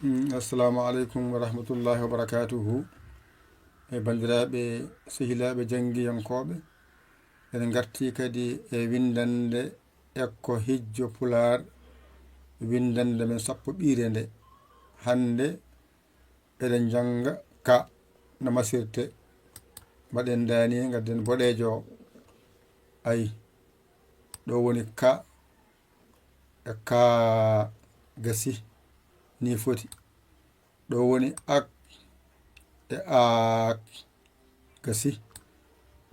assalamu aleykum wa rahmatullahi wa barakatuhu. E bandiraɓe sehilaɓe jangguiyankoɓe eɗen garti kadi e windande ekko hijjo pular windande men sappo ɓiire nde. Hande eɗen janga ka no masirte mbaɗen dani gadden boɗejo o. Ayi ɗo woni ka e ka gasi ni foti. ɗo woni ak e aak gasi.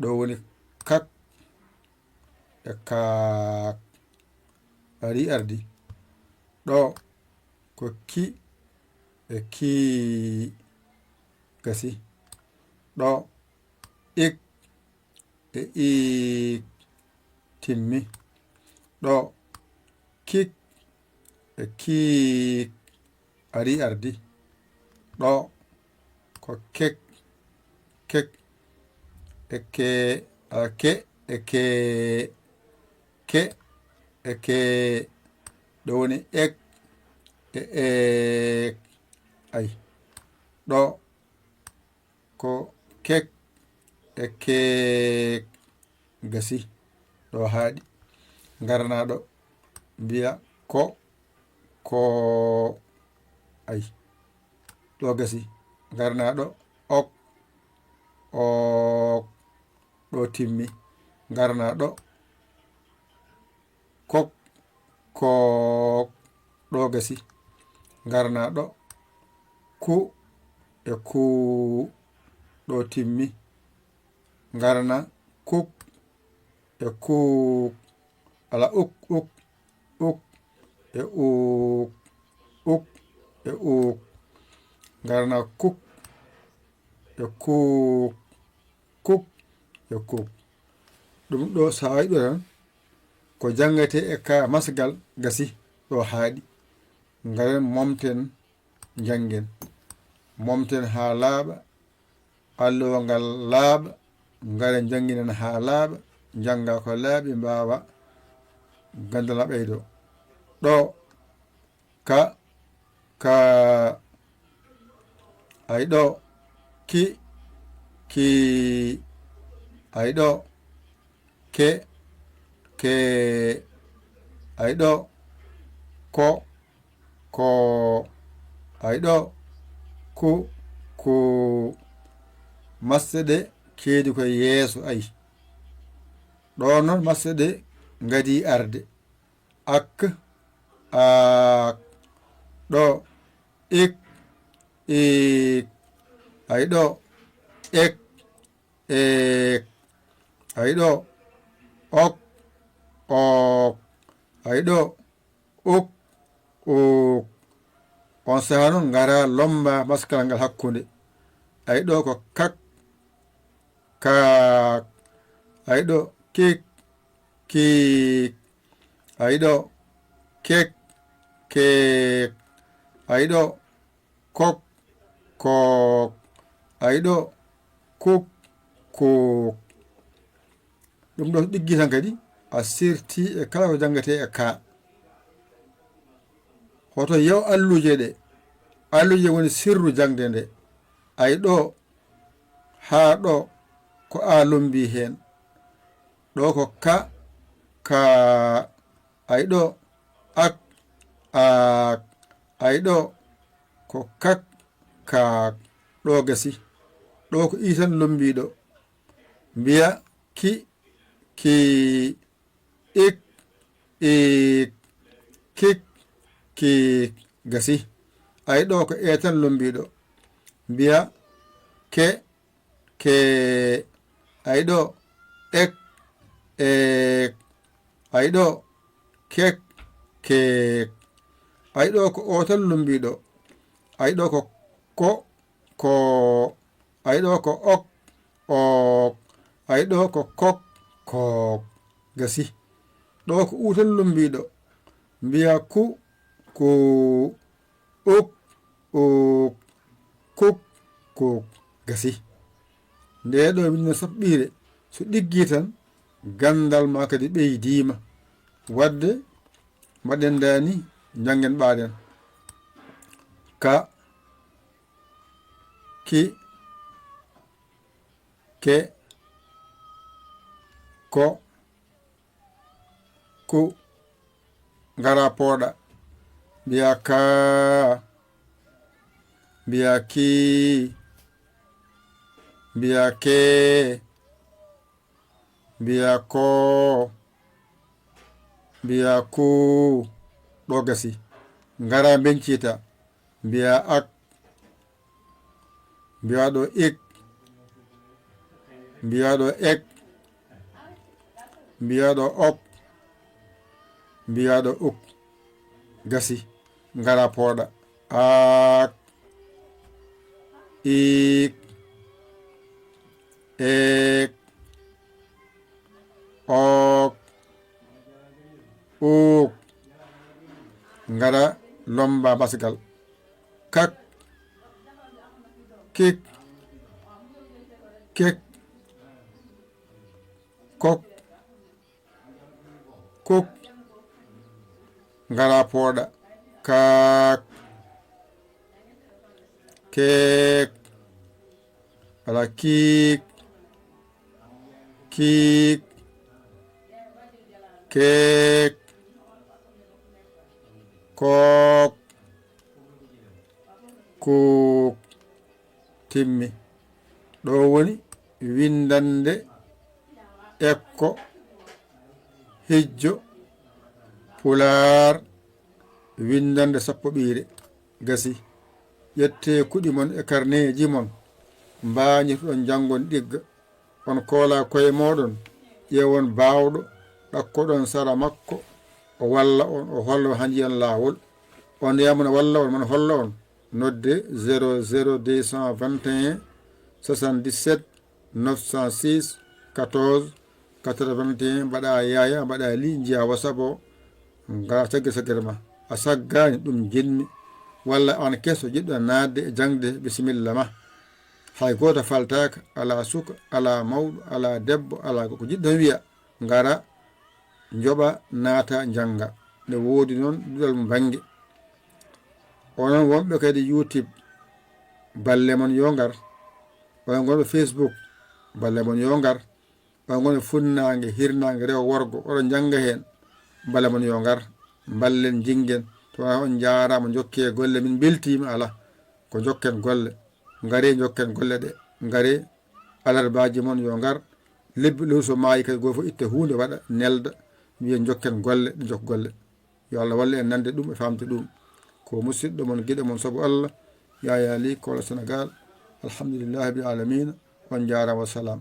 ɗo woni kak e kaak ari ardi. ɗo ko ki e kii gasi. ɗo ik e iik timmi. ɗo kik e kiik ari ardi. ɗo ko kek kek e ke ke e ke ɗo woni ek e ek. ay ɗo ko kek e keek gasi. ɗo haaɗi garana ɗo mbiya ko ay ɗo gasi garna ɗo ok ɗo timmi. garna ɗo kok ɗo gasi. garna ɗo ku e kuu ɗo timmi. garna kuk e kuuk ala uk e uk e uk. garna kuk e kuk e kuk. ɗum ɗo sa wayi ɗo tan ko jangate e ka masgal gasi. ɗo haaɗi ngaren momten jangen momten ha laaɓa alluwa ngal laaɓa ngaren janginen ha laaɓa janga ko laaɓi mbawa gandana ɓeydo. ɗo ka ay ɗo ki ay ɗo ke ay ɗo ko ay ɗo ku masde ɗe keedi koye yeeso. ayi ɗo noon masde ɗe gadi arde ak aak. ɗo ik ik ay ɗo ek ek ay ɗo ok ok ay ɗo uk uk. on saha noon ngara lomba maskal ngal hakkunde. ay ɗo ko kak kaak ay ɗo kik kiik ay ɗo kek keek ay ɗo kok kook ay ɗo kuk kuuk. ɗum ɗo ɗiggi tan kadi a sirti e kala ko jangate e ka. hoto yew alluje ɗe. alluje woni sirru jangde nde. ay ɗo ha ɗo ko a lombi hen. ɗo ko ka ay ɗo ak aak ay ɗo ko kak kaak ɗo gasi. ɗo ko i tan lombiɗo mbiya ki ik ik kik kiik gasi. ay ɗo ko e tan lombiɗo mbiya ke ay ɗo ek ek ay ɗo kek keek ay ɗo ko o tan lombiɗo. ay ɗo ko ay ɗo ko ok ok ay ɗo ko kok kook gasi. ɗo ko u tan lombiɗo mbiya ku uk uk kuk kuk gasi. nde ɗo winde sappo ɓiire so ɗiggi tan gandal ma kadi ɓeydima wadde mbaɗen dani jangen ɓaɗen ka ki ke ko ku ngara pooɗa mbiya ka mbiya ki mbiya ke mbiya ko mbiya ku ɗo gasi ngara bencita mbiya ak mbiya ɗo ik mbiya ɗo ek mbiya ɗo ok mbiya ɗo uk gasi ngara pooɗa ak ik ek ok uk ngara lomba basgal kak kik kek kok kok ngara pooɗa kak kek wala kik kik kek kok kuk timmi ɗo woni windande ekko hijjo pular windande sappo ɓiire gasi ƴette kuɗi mon e karneji mon mbañitoɗon jangon ɗigga on koola koye moɗon ƴewon bawɗo ɗakkoɗon sara makko o walla on o holla on hanjiyan lawol on yamana walla on man holla on nodde 00 221 77 906 14 81 mbaɗa yaya mbaɗa li jiya wasabo ngara sagge saggere ma a saggani ɗum jinmi walla an keso jiɗɗo nadde e jangde bisimilla ma hay goto faltaka ala suka ala mawɗo ala debbo ala ko jiɗɗo wiya ngara joɓa naata janga ne woodi noon ɗuɗal mo bange onon wonɓe kadi YouTube balle mon yo ngar onon gonɓe Facebook balle mon yo ngar onon gonɓe funnangue hirnangue rewo worgo oɗon janga hen balle mon yo ngar ballen jingen to on jarama jokke golle min beltima ala ko jokken golle ngare jokken golle ɗe ngare alarbaji mon yo ngar lebbi lew so maayi kadi goto fof itta hunde waɗa nelda wiya jokken golle ɗe jok golle yo Allah walle en nande ɗum e famde ɗum ko musidɗo mon guiɗo mon saabu Allah Yaya Ly Kola Sénégal alhamdulillahi rabbil alamina on jarama wa salam